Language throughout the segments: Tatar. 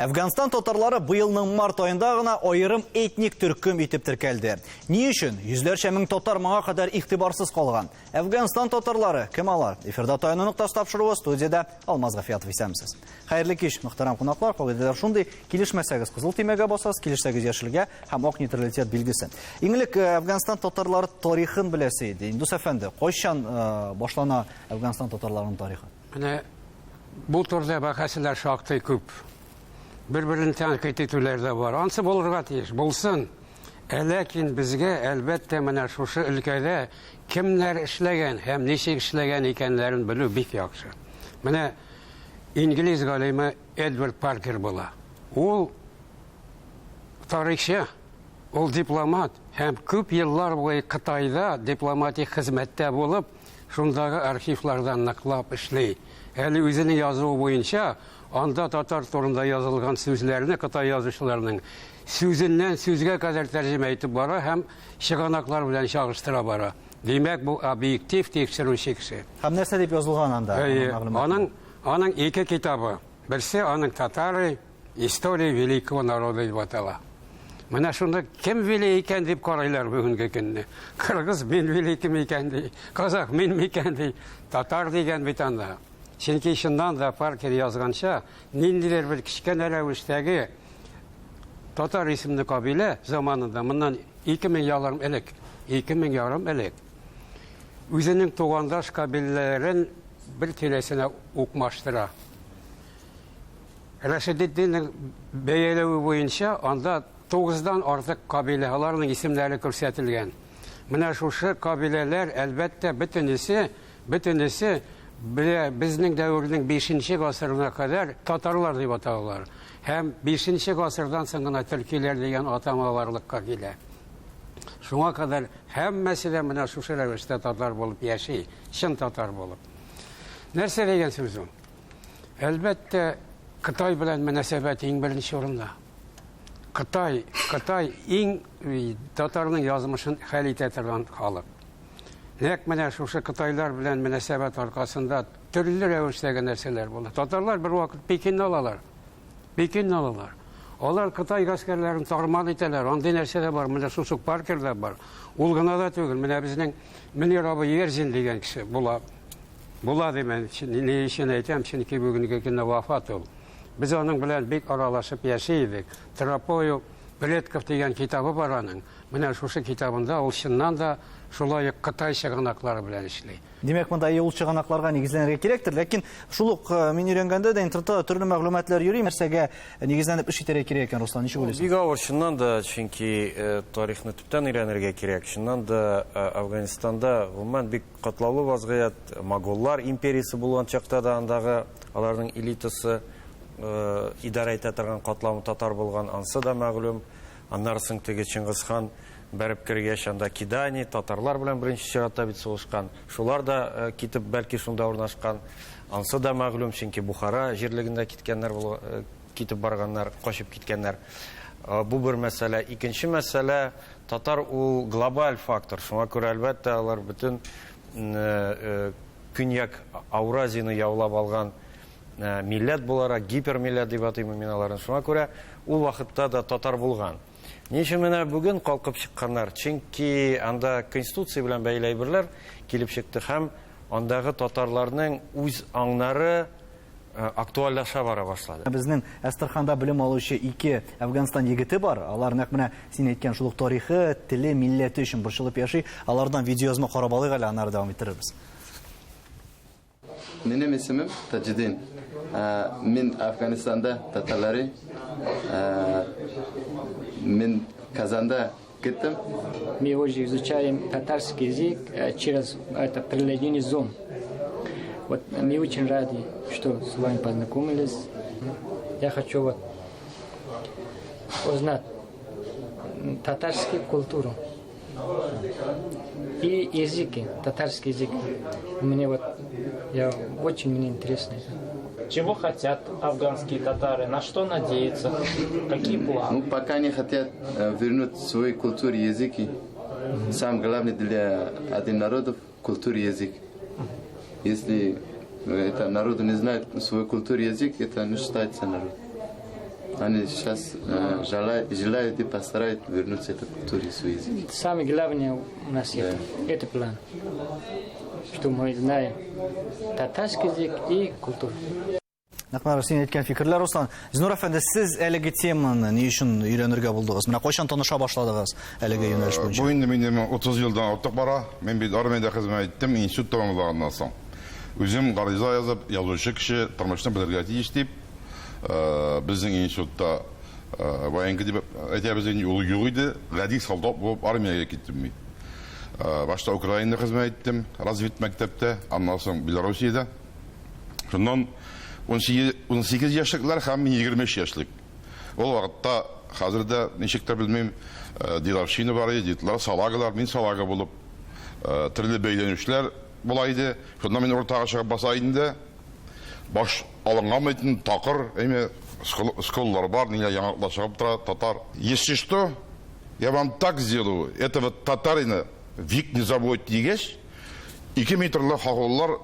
Афганстан татарлары быелның март айында гына айрым этник төркем итеп теркәлде. Ни өчен? Йөзләрчә мең татар моңа кадәр игътибарсыз калган. Афганстан татарлары кем алар? Эфирда таяну нуктасы тапшыруы студияда Алмаз Гафиятов исәмсез. Хәерле кич, мөхтәрәм кунаклар, кагыйдәләр шундый, килешмәсәгез кызыл тимәгә басасыз, килешсәгез яшелгә һәм ак нейтралитет билгесе. Иңлек Афганстан татарлары тарихын беләсе иде. Индус әфәнде, кайчан башлана Афганстан татарларының тарихы? Менә бу турда бәхәсләр шактый күп. Бер-берен тәнкыйть итүләр дә бар. Ансы булырга тиеш, булсын. Ләкин безгә әлбәттә менә шушы өлкәдә кемнәр эшләгән һәм ничек эшләгән икәнләрен белү бик яхшы. Менә инглиз галиме Эдвард Паркер була. Ул тарихчы, ул дипломат һәм күп еллар буе Кытайда дипломатик хезмәттә булып, шундагы архивлардан ныклап эшли. Әле үзенең язуы буенча анда татар турында язылган сүзләрне Кытай язучыларының сүзеннән сүзгә кадәр тәрҗемә итеп бара һәм чыганаклар белән чагыштыра бара. Димәк, бу объектив тикшерүче кеше. Һәм нәрсә дип язылган анда? Аның ике китабы. Берсе аның татары «История великого народа» дип атала. Менә шунда кем вели икән дип карайлар бүгенге көнне. Кыргыз мин великим икән ди, казак мин микән ди, татар дигән бит анда. Чөнки шуннан да Паркер язганча, ниндидер бер кичкәнә рәвештәге татар исемле кабилә заманында, моннан 2000 ярым элек, үзенең тугандаш кабиләләрен бер тирәсенә укмаштыра. Рәшидетдиннең бәяләве буенча анда 9-дан артык кабиләләрнең исемләре күрсәтелгән. Менә шушы кабиләләр әлбәттә бөтенесе безнең дәвернең 5-нче гасырына кадәр татарлар дип аталалар. Һәм 5-нче гасырдан соң гына төркиләр дигән атамаларлыкка килә. Шуңа кадәр һәммәсе дә менә шушы рәвештә татар булып яши, чын татар булып. Нәрсә дигән сүз ул? Әлбәттә Кытай белән мөнәсәбәт иң беренче урында. Кытай иң татарның язмышын хәл итә торган халык. Нәкъ менә шушы Кытайлар белән мөнәсәбәт аркасында төрле рәвештәге нәрсәләр була. Татарлар бер вакыт Пекинне алалар. Алар Кытай гаскәрләрен тарман итәләр. Андый нәрсә дә бар, менә шушы Паркер дә бар. Ул гына да түгел, менә безнең Мөнир абый Ерзин дигән кеше була димән. Ни өчен әйтәм, чөнки бүгенге көнне вафат ул. Без аның белән бик аралашып яши идек. Тропою Предков дигән китабы бар аның. Менә шушы китабында ул чыннан да шулай Кытай чыганаклары белән эшли. Димәк, монда ул чыганакларга нигезләнергә кирәктер, ләкин шул ук мин өйрәнгәндә дә интернетта төрле мәгълүматлар йөри, нәрсәгә нигезләнеп эш итәргә кирәк икән, Руслан, ничек уйлыйсың? Бик авыр, чыннан да, чөнки тарихны төптән өйрәнергә кирәк. Чыннан да Афганистанда гомумән бик катлаулы вазгыять, Моголлар империясы булган чакта да андагы аларның элитасы идара итә торган катламы татар булган, ансы да мәгълүм. Аннан соң теге Чингис хан бәреп кергәч, анда Кидани татарлар белән беренче чиратта бит сугышкан. Шулар да китеп бәлки шунда урнашкан. Ансы да мәгълүм, чөнки Бухара җирлегендә китеп барганнар, качып киткәннәр. Бу бер мәсьәлә. Икенче мәсьәлә, татар ул глобаль фактор. Шуңа күрә әлбәттә алар бөтен Көньяк Ауразияны яулап алган милләт буларак, гипермилләт дип атыйм мин аларны. Шуңа күрә ул вакытта да татар булган. Ничә менә бүген калкып чыкканнар, чөнки анда конституция белән бәйле әйберләр килеп чыкты һәм андагы татарларның үз аңнары актуальлаша бара башлады. Безнең Әстерханда белем алучы 2 Афганстан егете бар. Алар нәкъ менә син әйткән шул тарихы, теле, милләте өчен борчылып яши. Алардан видеоязма карап алыйк әле, аннары дәвам иттербез. Минем исемем Таҗидин. Мин Афганистанда татарлары. Мин Казанда киттем. Мы уже изучаем татарский язык через это приложение Zoom. Вот мы очень рады, что с вами познакомились. Я хочу узнать татарскую культуру и языки, татарский язык. Мне очень интересно. Чего хотят афганские татары? На что надеются? Какие планы? Пока не хотят вернуть свою культуру и языки. Самое главное для одних народов – культура и язык. Если это народ не знает свою культуру и язык, это не считается народ. Они сейчас желают и постараются вернуться к культуре свой язык. Самое главное у нас это план, что мы знаем татарский язык и культуру. Нақмар, сен еткен фикірлер, Руслан. Зинур әфенді, сіз әлігі теманы не үшін үйренерге болдыңыз? Мына қойшан таныша башладыңыз әлігі юнеліш бойынша? Bu indi мен 30 жылдан ортық бара. Мен бит армияда қызмет еттім, институт тамамлаганнан соң. Өзім гариза язып, язушы кіші тұрмышны білерге тиіс деп, біздің институтта военкі деп әйтебізден жолы жоқ еді, ғадик солдат болып армияға кеттім мен. Башта Украинада қызмет еттім, развит мектепте, андан соң Белоруссияда. Шуннан 18 яшьлыклар һәм 25 яшьлек. Ул вакытта хәзердә ничектер белмим, диларшина бар иде, дитлар салагалар, мин салага булып, төрле бәйләнүчләр була иде. Шуннан мин уртага чыгып баса инде. Баш алынган битен такыр, әйме сколлар бар, нилә яңаклар чыгып тора, татар. Если что, я вам так сделаю, этого татарина вик не забудь дигәч, 2 метрлы хагыллар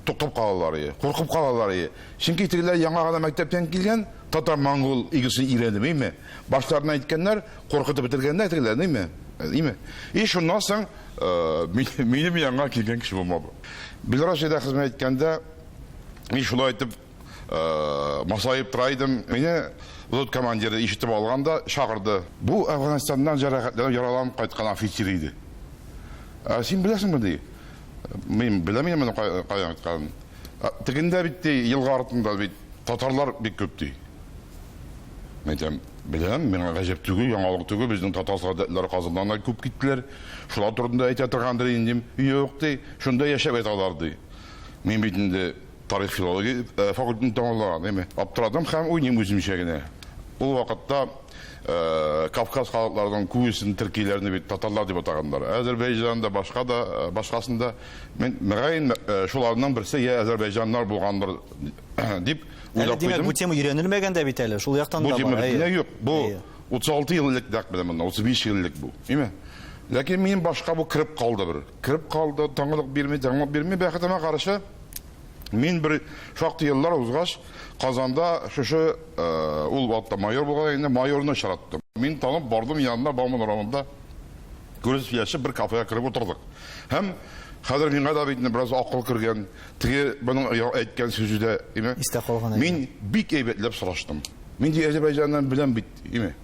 тоқтап қалалары, қорқып қалалары. Чөнки тегеләр яңа гына мәктептән килгән, татар-моңгол игесен өйрәнмәйме? Башларына әйткәннәр, қорқытып бетергәннәр тегеләр, нәме? И шуннан соң минем яңа килгән кеше булмады. Белоруссиядә хезмәт иткәндә мин шулай итеп масаеп тора идем. Мине взвод командиры ишетеп алганда чакырды. Бу Афганистаннан жаракатланып яраланып кайткан офицер иде. Син беләсеңме ди? Мен беләмим моны каян айткан. Тегендә бит елга артында бит татарлар бик күп ди. Мен беләм, миңа гаҗәп түгел, яңалык түгел, безнең татар сәгатьләр Казаннан күп киттеләр. Шулар турында әйтә торгандыр инде. Юк ди, шунда яшәп әйтәләр ди. Мен бит инде тарих филология факультетын тәмамлаган, әйме. Аптырадым һәм уйныйм үземчә генә. Ул вакытта Кавказ халыкларының күбесен төркиләрне бит татарлар дип атаганнар. Азәрбайҗанда башкасында мен мөгаен шуларның берсе я азәрбайҗаннар булгандыр дип уйлап куйдым. Димәк, бу тема өйрәнелмәгән дә бит әле. Шул яктан да бар. Бу тема юк. Бу 36 еллык дәк беләм, 35 еллык бу. Әйме? Ләкин мин башка бу кирип калды бер. Кирип калды, таңлык бирми, бәхетемә каршы мин бер шактый еллар узгач Казанда шушы ул вакытта майор булган инде, майорны чараттым. Мин танып бардым янына, Бауман урамында күресеп яшәп бер кафега кирип утырдык. Һәм хәзер миңа да бит бераз акыл кергән, теге моның әйткән сүзендә, әйме? Истә калган. Мин бик әйбәтләп сораштым. Мин ди Азәрбайҗаннан беләм бит, әйме?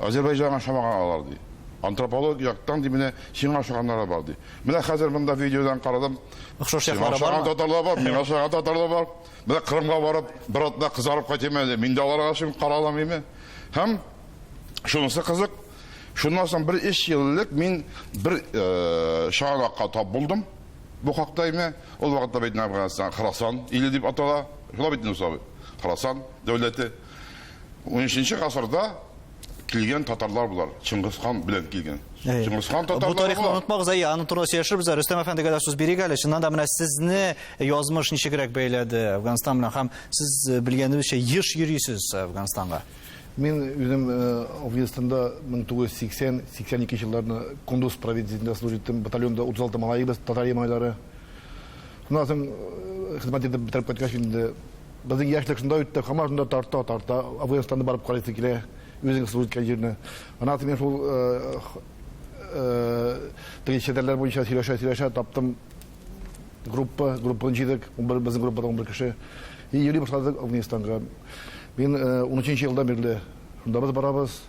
Азәрбайҗанга шамаган алар ди. Антропология яктан ди менә сиңа шаганнар бар ди. Менә хәзер монда видеодан карадым. Охшаш яклары бармы? Татарлар бар, миңа шаган татарлар бар. Менә Кырымга барып, бер атна кызарып кайтам әле. Мин дә аларга шул караламыймы? Һәм шунысы кызык. Шуннан соң бер 3 еллык мин бер шагакка тап булдым. Бу хакта әйме, ул вакытта бит Афганистан, Хорасан иле дип атала. Шулай бит нусабы. Хорасан дәүләте 13-нче гасырда килгән татарлар булар. Чингисхан белән килгән. Чингисхан татарлар. Бу тарихны онытмагыз, аны турында сөйләшербез. Рөстәм әфәндегә дә сүз бирик әле. Чыннан да менә сезне язмыш ничегрәк бәйләде Афганистан белән һәм сез белгәнегезчә еш йөрисез Афганистанга. Мен үзем Афганистанда 1980-82 елларны Кундуз провинциясында служиттем, батальонда 36 малайыбыз, татар ямайлары. Шуннан соң хезмәт итеп бетереп кайткач инде безнең яшьлек шунда үтте, һәм шунда тарта Афганистанга барып карыйсы килә. Үзең служиткан җирне. Ана мен шул тәҗрибәләр буенча сөйләшә таптым. Группаны җыйдык, безнең группадан бер кеше. И йөри башладык Афганистанга. Мен 13-нче елда бирле. Шунда без барабыз.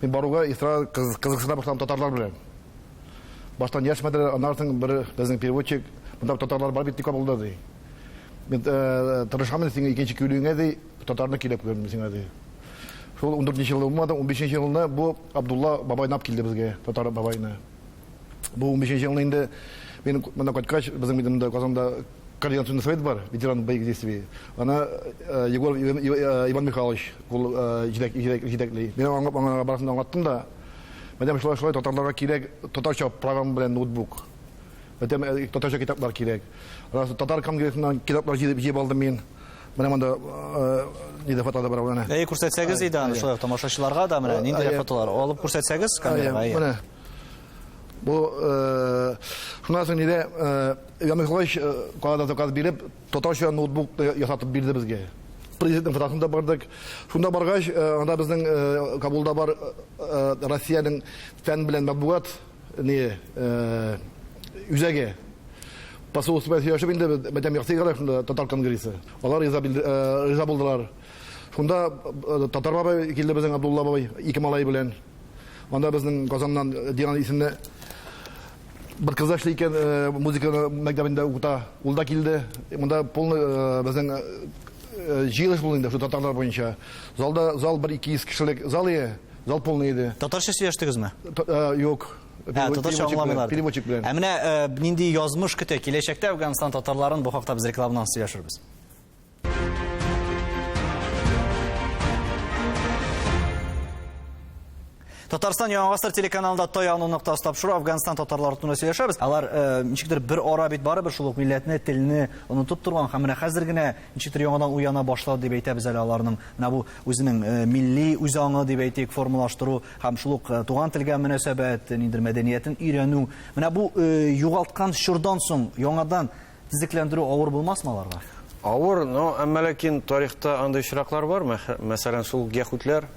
Мен баруга исра кызыксына башладым татарлар белән. Баштан яшьмәделәр, аннан соң бер безнең переводчик, монда татарлар бар бит, булды ди. Мен тырышканмын сиңа икенче күлүңгә ди, татарны килеп күрдем сиңа ди. Шул 14-нче елда булмады, 15-нче елда бу Абдулла бабай нап килде безгә, татар бабайны. Бу 15-нче елда инде мен монда кайткач, безнең бидемдә Казанда координационный совет бар, ветеран боевых действий. Ана Егор Иван Михайлович ул җитәкли. Мен аңа барысын аңлаттым да. Мәдәм шулай татарларга кирәк татарча программа белән ноутбук. Мәдәм татарча китаплар кирәк. Татар конгрессыннан китаплар җыеп алдым мен. Менә монда нидә фотода бар ул аны. Күрсәтсәгез иде аны шулай тамашачыларга да менә нинди фотолар алып күрсәтсәгез камерага. Бу шуннан соң нидә Иван Михайлович калада заказ биреп татарча ноутбук ясатып бирде безгә. президенттің фотосында бардық. Шунда барғаш, анда біздің Кабулда бар Россияның фән білән матбугат үзәге. Посольство сөйләшеп инде мәдәм яктыгыда шунда татар конгрессы. Алар риза булдылар. Шунда татар бабай килде безнең Абдулла бабай, 2 малай белән. Анда безнең Казаннан Диган исемле bir kız eşli iken müzik mektebinde okuta. Ул да килде. Монда полный безнең җыелыш булды şu татарлар буенча. Зал 1-200 кешелек зал иде. Зал полный иде. Татарча сөйләштегезме? Юк. Татарча аңламыйлар. Переводчик белән. Менә нинди язмыш көтә киләчәктә Әфганстан татарларын бу хакта без рекламадан сөйләшербез. Татарстан Яңагастыр телеканалында Тояну нокта тапшыру Әфганстан татарлары турында сөйләшәбез. Алар ничектер бер ара бит барыбер шул ук милләтне, телне онытып торган һәм менә хәзер генә ничектер яңадан уяна башлады дип әйтәбез әле аларның. Менә бу үзенең милли үзаңы дип әйтик формалаштыру һәм шул ук туган телгә мөнәсәбәт, ниндер мәдәниятен өйрәнү. Менә бу югалткан шурдан соң яңадан тизекләндерү авыр булмасмы аларга? Авыр, но әмма ләкин тарихта андый очраклар бар. Мәсәлән, шул яһүдләр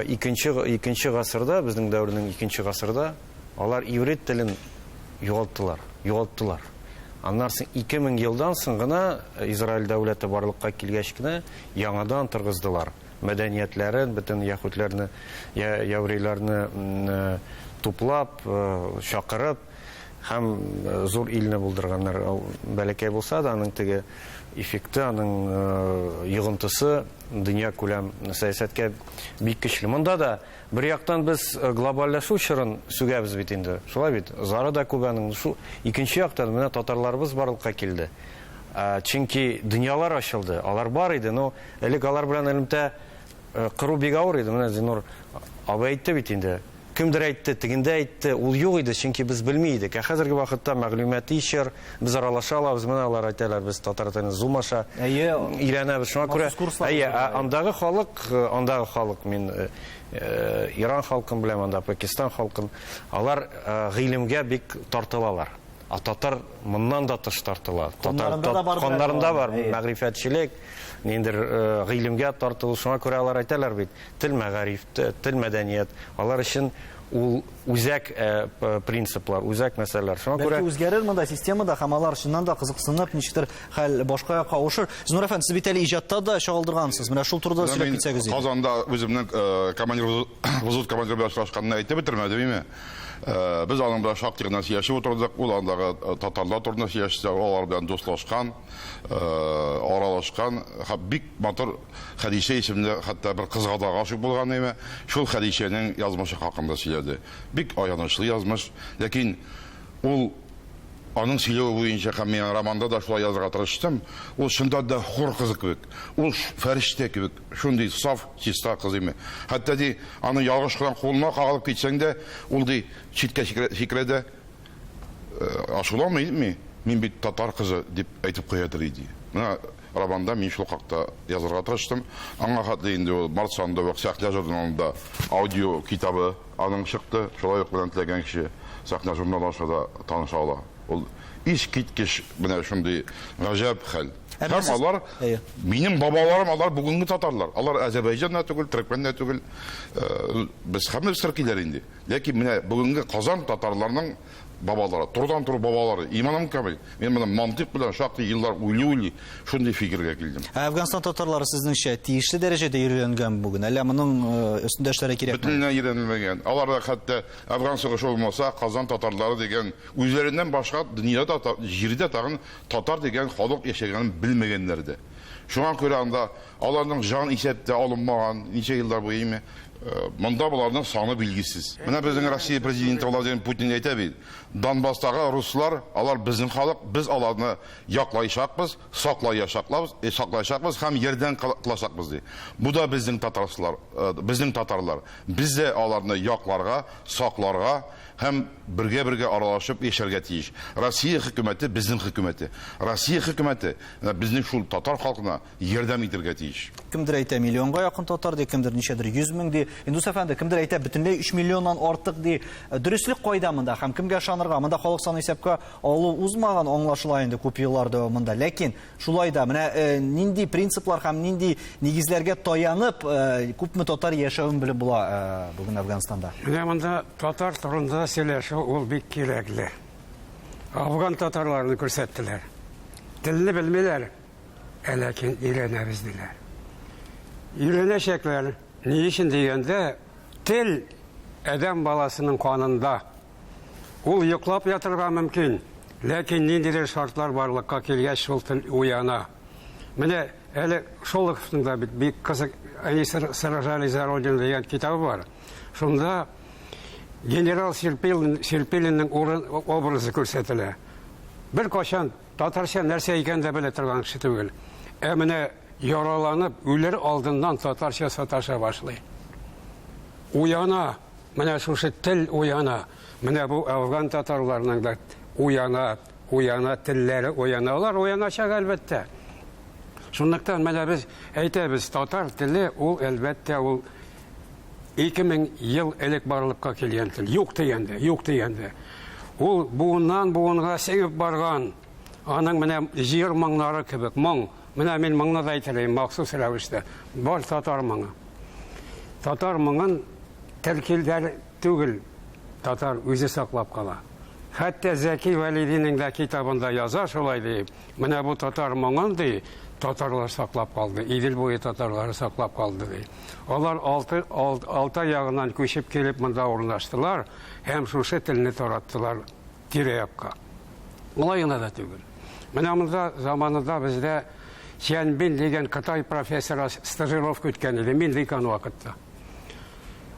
икенче гасырда, безнең дәүрнең икенче гасырда, алар иврит телен югалттылар. Аннан соң 2000 елдан соң гына Израиль дәүләте барлыкка килгәч кенә яңадан торгыздылар. Мәдәниятләрен, бөтен яһүдләрне, яврейларны туплап, шакырып, һәм зур илне булдырганнар. Бәләкәй булса да, аның теге эффекты, аның йогынтысы дөнья күләм сәясәткә бик көчле. Монда да бер яктан без глобальләшү чорын сүгәбез бит инде. Шулай бит. Зары да күбәнең. Шу икенче яктан менә татарларыбыз барлыкка килде. Чөнки дөньялар ачылды. Алар бар иде, но элек алар белән элемтә кыру бик авыр иде. Менә Зинур абай әйтте бит инде. Кемдер әйтте, тегендә әйтте, ул юк иде, чөнки без белмидек. Хәзерге вакытта мәгълүмати ишер, без аралаша алабыз, менә алар әйтәләр, без татар телен зумаша өйрәнәбез. Шуңа күрә, андагы халык, мин Иран халкын беләм, анда Пакистан халкын, алар гыйлемгә бик тартылалар. Татар моннан да тыш тартыла. Каннарында бар мәгърифәтчелек, ниндер гыйлемгә тартылу. Шуңа күрә алар әйтәләр бит, тел мәгариф, тел мәдәният, алар өчен ул үзәк принциплар, үзәк мәсьәләләр. Шуңа күрә үзгәрер монда системада һәм алар чыннан да кызыксынып, ничектер хәл башка якка авышыр. Зинур әфәнде, сез бит әле иҗатта да чагылдыргансыз. Менә шул турыда сөйләп китсәгез. Казанда үземнең командир белән очрашканны әйтеп бетермәдем име? Biz аның белән шактый гына сөйләшеп утырдык. Ул андагы татарлар турында сөйләште, алар белән дуслашкан, аралашкан, бик матур Хәдичә исемле, хәтта бер кызга да гашык булган име. Шул Хәдичәнең язмышы хакында сөйләде. Бик аянычлы язмыш, ләкин ул аның сөйләүе буенча һәм мин романда да шулай язырга тырыштым. Ул шунда да хур кызы кебек, ул фәрештә кебек, шундый саф, чиста кыз име. Хәтта ди, аны ялгыш кылган кулына кагылып китсәң дә, ул ди читкә фикредә ашуламыймы? Мин бит татар кызы дип әйтеп куядыр иде. Менә романда мин шул хакта язырга тырыштым. Аңа хәтле инде ул март санында Сәхнә журналында аудио китабы аның чыкты. Шулай ук белән теләгән кеше Сәхнә журналы аша да таныша ала. Ул иш киткеш менә шундый гаҗәп хәл. Һәм алар минем бабаларым, алар бүгенге татарлар. Алар Азәрбайҗаннан түгел, Төркмәннән түгел. Без һәммәбез төркиләр инде. Ләкин менә бүгенге Казан татарларының бабалары, турдан тур бабалары, иманым камил. Мен моны мантык белән шактый еллар уйлый, шундый фикергә килдем. Әфганстан татарлары сезнеңчә тиешле дәрәҗәдә өйрәнгән бүген, әллә моның өстендә эшләргә кирәкме? Бөтенләй өйрәнелмәгән. Аларда хәтта Әфган сугышы булмаса, Казан татарлары дигән үзләреннән башка дөньяда җирдә тагын татар дигән халык яшәгәнен белмәгәннәр дә. Шуңа күрә анда аларның жан исәптә алынмаган, ничә еллар буе име, монда буларның саны билгесез. Менә безнең Россия президенты Владимир Путин әйтә бит, Донбасстагы руслар, алар безнең халык, без аларны яклаячакбыз, саклаячакбыз һәм ярдәм кылачакбыз ди. Бу да безнең татарлар. Без дә аларны якларга, сакларга һәм бергә аралашып яшәргә тиеш. Россия хөкүмәте безнең хөкүмәте. Россия хөкүмәте безнең шул татар халкына ярдәм итәргә тиеш. Кемдер әйтә, миллионга якын татар ди, кемдер ничәдер 100 мең ди. Индус әфәнде, кемдер әйтә, бөтенләй 3 миллионнан артык ди. Дөрестлек кайда монда? Һәм кемгә ышанырга? Монда халык саны исәпкә алу узмаган, аңлашыла инде күп еллар дәвамында. Ләкин шулай да менә нинди принциплар һәм нинди нигезләргә таянып күпме татар яшәвен белеп була бүген Әфганстанда? Менә монда татар турында сөйләшү ул бик кирәкле. Афган татарларны күрсәттеләр. Телне белмиләр, ләкин өйрәнәбез диләр. Өйрәнәчәкләр. Ни өчен дигәндә, тел адәм баласының канында. Ул йоклап ятырга мөмкин, ләкин ниндидер шартлар барлыкка килгәч шул тел уяна. Менә әле Шолоховның да бик кызык «Они сражали за Родину» дигән китабы бар. Шунда генерал Серпилинның образы күрсәтелә. Бер качан татарча нәрсә икән дә белә торган кеше түгел. Менә яраланып, үлер алдыннан татарча саташа башлый. Уяна, менә шушы тел уяна. Менә бу афган татарларның да уяна, телләре уяналар, уяначак әлбәттә. Шунлыктан менә без әйтәбез, татар теле ул әлбәттә ул 2000 ел элек барлыкка килгән тел. Юк дигәндә. Ул буыннан буынга сеңеп барган. Аның менә җир моңнары кебек моң. Менә мин моңны да әйтәләм махсус рәвештә. Бар татар моңы. Татар моңын тәркилдәр түгел. Татар үзе саклап кала. Хәтта Зәки Вәлидинең дә китабында яза шулай ди. Менә бу татар моңын ди, татарлар саклап калды. Идел буе татарлары саклап калды ди. Алар алты ягыннан күчеп килеп монда урнаштылар, һәм шушы телне тараттылар тирә-якка. Улай гына да түгел. Менә монда заманында бездә Чянбин дигән Кытай профессоры стажировка үткән иде, мин декан вакытта.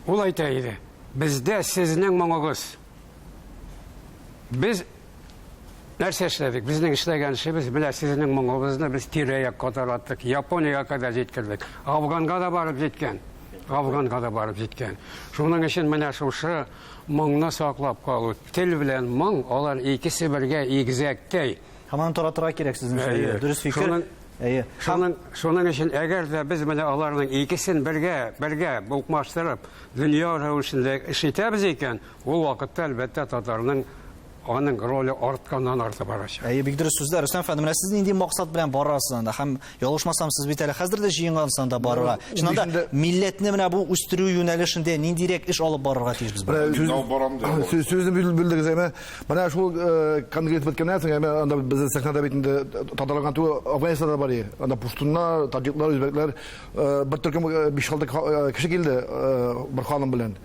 Ул әйтә иде, бездә сезнең моңыгыз. Без нәрсә эшләдек? Безнең эшләгән эшебез белән сезнең моңыгызны без тирә-якка тараттык, Япониягә кадәр җиткердек. Афганга да барып җиткән. Шуның өчен менә шушы моңны саклап калу, тел белән моң, алар икесе бергә игезәктәй. Һаман таратырга кирәк сезнеңчә. Дөрес фикер. Шуның өчен әгәр дә без менә аларның икесен бергә булмаштырып, дөнья рәвешендә эш итәбез икән, ул вакытта әлбәттә татарның аның роле артканнан арта барачак. Бик дөрес сүзләр. Рөстәм әфәнде, менә сез нинди максат белән барасыз анда? Һәм ялгышмасам, сез бит әле хәзер дә җыенгансыз анда барырга. Шунда милләтне менә бу үстерү юнәлешендә ниндирәк эш алып барырга тиешбез? Сүзне бүлдегез әмә. Менә шул конкрет беткәннән соң анда безнең сәхнәдә бит инде татарларга ту Афганстанда бар иде. Анда пуштуннар, таҗиклар, үзбәкләр бер төркем 5-6 кеше килде бер ханым белән.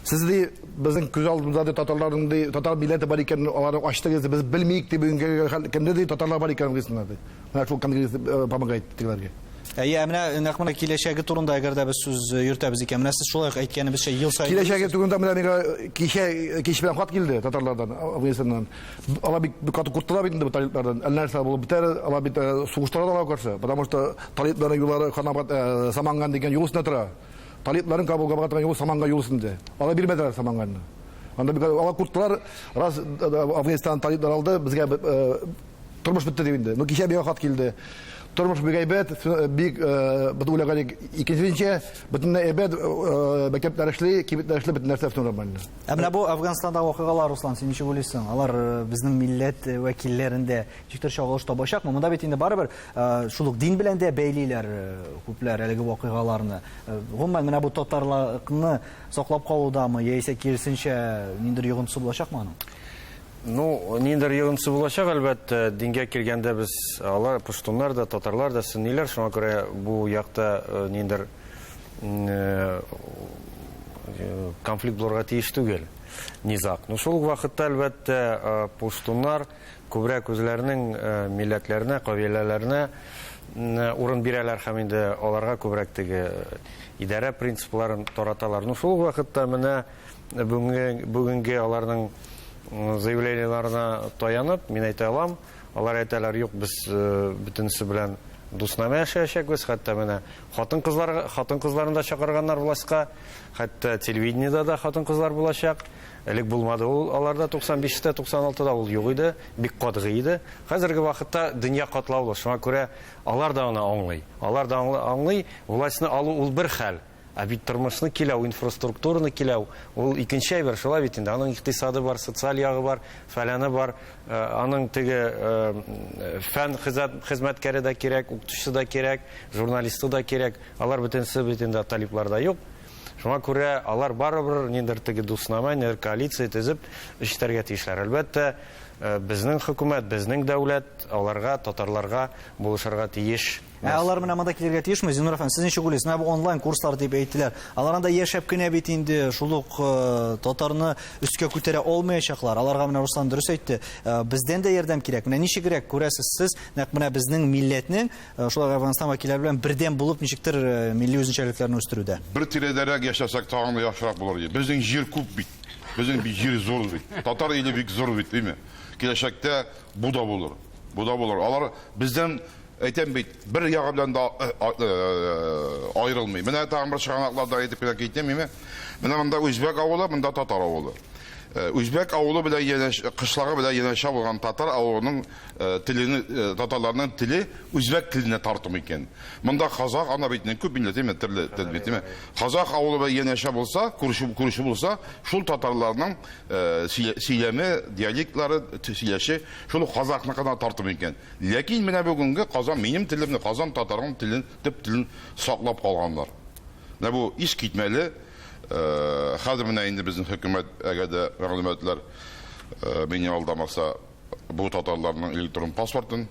Siz de bizim göz aldığımızda Tatarların da Tatar milleti var iken onları açtık biz bilmeyik de bugün kimde de Tatarlar var iken bizler de. Ben çok kanıgı pamagayt diyorlar. Менә нәкъ киләчәге турында әгәр дә без сүз йөртәбез икән, менә сез шулай әйткәнебезчә ел саен киләчәге турында менә кич белән хат килде татарлардан, Афганистаннан. Алар бик каты курттылар бит инде бу талиплардан. Әлләрсә булып битәр, алар бит сугыштыра да каршы. Потому что талипларның юллары Ханабад Саманган дигән юл өстендә тора. Талипларын Кабулга барган юл Саманга юл өстендә. Алар бирмәделәр Саманганны. Анда бик алар курттылар, раз Афганистан талиплар алды, безгә тормыш бетте дип инде. Ну кичә бик хат килде. Тормыш бик әйбәт, бик бутулагалык икенче, бөтен әйбәт мәктәпләр эшли, кибетләр эшли, бөтен нәрсә нормаль. Менә бу Афганстанда вакыйгалар, Руслан, син ничек уйлыйсың? Алар безнең милләт вәкилләрендә ничектер чагылыш табачакмы? Монда бит инде барыбер шулык дин белән дә бәйлиләр күпләр әлеге вакыйгаларны. Гомумән менә бу татарлыкны саклап калудамы, яисә кирсенчә ниндер йогынтысы булачакмы аның? Ну, ниндер йогынтысы булачак, әлбәттә, дингә килгәндә без алар пуштуннар да, татарлар да, сөнниләр, шуңа күрә бу якта ниндер конфликт булырга тиеш түгел, низак. Ну, шул вакытта әлбәттә пуштуннар күбрәк үзләренең милләтләренә, кабиләләренә урын бирәләр һәм инде аларга күбрәк теге идарә принципларын тараталар. Ну, шул вакытта менә бүгенге аларның заявлениеларына таянып, мин әйтә алам, алар әйтәләр, юк, без бөтенесе белән дуснама яшәячәкбез, хәтта менә хатын-кызларын да чакырганнар властька, хәтта телевидениедә да хатын-кызлар булачак. Элек булмады ул, аларда 95-тә, 96-да ул юк иде, бик катгый иде. Хәзерге вакытта дөнья катлаулы, шуңа күрә алар да аны аңлый. Алар да аңлый, властьны алу ул бер хәл. Ә бит тормышны киләү, инфраструктураны киләү, ул икенче әйбер, шулай бит инде. Аның икътисады бар, социаль ягы бар, фәләне бар, аның теге фән хезмәткәре дә кирәк, укытучысы да кирәк, журналисты да кирәк. Алар бөтенсе бит инде талипларда юк. Шуңа күрә алар барыбер ниндер теге дуснама, ниндер коалиция төзеп эшләргә тиешләр. Әлбәттә, безнең хөкүмәт, безнең дәүләт аларга, татарларга булышырга тиеш. Алар менә монда килергә тиешме? Зиннур әфәнде, сез ничек уйлыйсыз? Менә бу онлайн курслар дип әйттеләр. Алар анда яшәп кенә бит инде шул ук татарны өскә күтәрә алмаячаклар. Аларга менә Руслан дөрес әйтте. Бездән дә ярдәм кирәк. Менә ничегрәк күрәсез сез, нәкъ менә безнең милләтнең шулай Афганстан вәкилләре белән бердәм булып ничектер милли үзенчәлекләрне үстерүдә. Бер тирәдәрәк яшәсәк тагын да яхшырак булыр иде. Безнең җир күп бит. Безнең җир зур бит. Татар иле бик зур бит, димме? Киләчәктә бу да булыр. Бу да булыр. Алар бездән әйтәм бит, бер ягы белән дә аерылмый. Менә тагын бер чыганакларда әйтеп кенә китәм, менә монда үзбәк авылы, монда татар авылы. Үзбәк авылы белән кышлагы белән янәшә булган татар авылының телене, татарларның теле үзбәк теленә тартым икән. Монда казак, ана битнең күп милләте төрле тел бит, казак авылы белән янәшә булса, күреше булса, шул татарларның сөйләме, диалектлары, сөйләше, шул казакны гына тартым икән. Ләкин менә бүгенге Казан минем телемне, Казан татарның телен, төп телен саклап калганнар. Менә бу иш китмәле. Хәзер менә инде безнең хөкүмәт әгәдә мәгълүматлар мине алдамаса бу татарларның электрон паспортын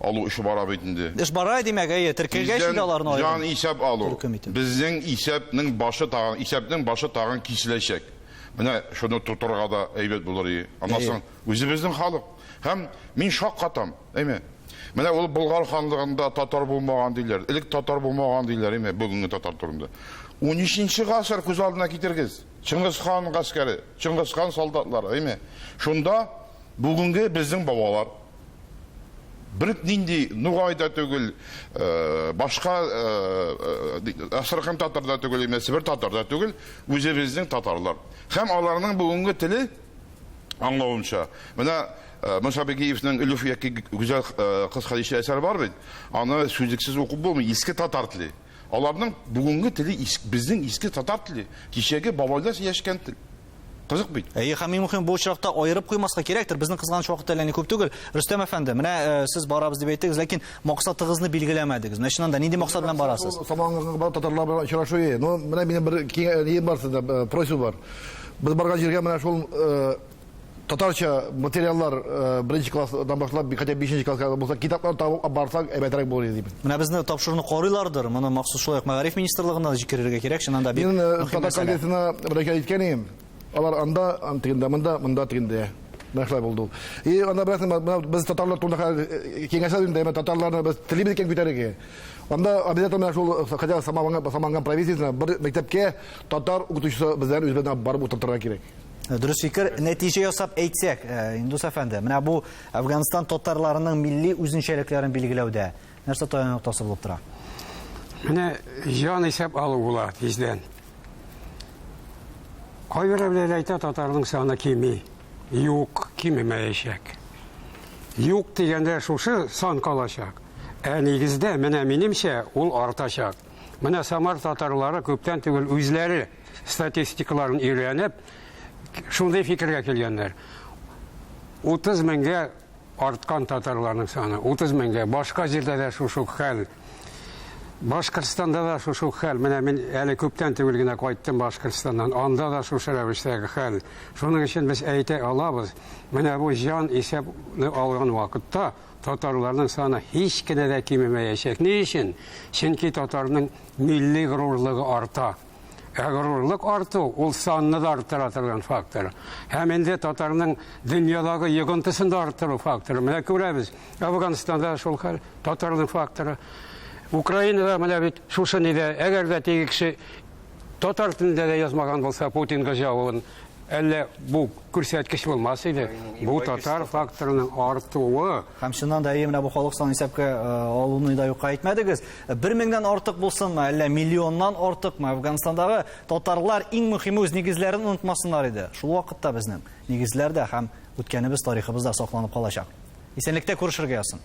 алу эше бара бит инде. Эш бара димәк, теркәлгәч инде аларны җан исәп алу. Безнең исәпнең башы тагын киселәчәк. Менә шуны тутырга да әйбәт булыр иде. Аннан үзебезнең халык. Һәм мин шаккатам, әйме. Менә ул Болгар ханлыгында татар булмаган диләр. Элек татар булмаган диләр, әйме, бүгенге татар турында. 13-нче гасыр күз алдына китергез. Чыңгыз хан гаскәре, Чыңгыз хан солдатлары, әйме. Шунда бүгенге безнең бабалар бер нинди Нугайда түгел, башка Астрахань татарда түгел, Себер татарда түгел, үзебезнең татарлар. Һәм аларның бүгенге теле аңлавымча. Менә Муса Бекиевның Илүф яки гүзәл кыз Хадиша әсәре бар бит. Аны сүзлексез укып булмый, иске татар теле. Аларның бүгенге теле безнең иске татар теле. Кичәге бабайлар яшькән тел. Кызык бит. Һәм мөһим бу очракта аерып куймаска кирәктер. Безнең кызганыч вакытта әле күп түгел. Рөстәм әфәнде, менә сез барабыз дип әйттегез, ләкин максатыгызны билгеләмәдегез. Менә шуннан да нинди максат белән барасыз? Самаңгы бар татарлар белән очрашу. Ну, менә минем бер киң бар сездә, просьба бар. Без барган җиргә менә шул татарча материаллар беренче класстан башлап, хотя 5нче класска булса, китаплар табып барсак, әйбәтрәк булыр дип. Менә безне тапшыруны карыйлардыр. Моны махсус шулай Мәгариф министрлыгына җикерергә кирәк. Шуннан да бик татар коллегиясенә бер әйткәнем. Алар анда антигендә, монда тигендә. Нәрсә булды. И анда без татарлар турында киңәшә инде, татарларны без телибез икән күтәрергә. Анда обязательно шул хотя Саманган провинциясенә бер мәктәпкә татар укытучысы бездән үзбәдән барып утыртырга кирәк. Дөрес фикер, нәтиҗә ясап әйтсәк, Индус әфәнде, менә бу Афганстан татарларының милли үзенчәлекләрен билгеләүдә нәрсә таяк ноктасы булып тора? Менә җан исәп алу була тиздән. Кайберәүләр әйтә, татарның саны кими. Юк, кимемәячәк. Юк дигәндә шушы сан калачак. Ә нигездә, менә минемчә, ул артачак. Менә Самар татарлары күптән түгел үзләре статистикаларын өйрәнеп, шундай фикергә килгәннәр. 30 меңгә арткан татарларның саны, 30 меңгә. Башка җирдә дә шушы хәл. Башкортстанда да шушы хәл. Менә мин әле күптән түгел генә кайттым Башкортстаннан. Анда да шушы рәвештәге хәл. Шуның өчен без әйтә алабыз. Менә бу җан исәпне алган вакытта татарларның саны һич кенә дә кимемәячәк. Ни өчен? Чөнки татарның милли горурлыгы арта. Горурлык арту, ул санны да арттыра торган фактор. Һәм инде татарның дөньядагы йогынтысын да арттыру факторы. Менә күрәбез, Афганстанда шул хәл, татарның факторы. Украинада менә бит шушы нидә, әгәр дә теге кеше татар телендә дә язмаган булса, Путинга җавабын, әллә бу күрсәткеч булмас иде. Бу татар факторының артуы. Һәм шуннан да менә бу халык саны исәпкә алуны да юкка әйтмәдегез. 1000-дән артык булсынмы, әллә миллионнан артыкмы? Афганстандагы татарлар иң мөһиме үз нигезләрен онытмасыннар иде. Шул вакытта безнең нигезләрдә һәм үткәнебез, тарихыбызда сакланып калачак. Исәнлектә күрешергә ясын.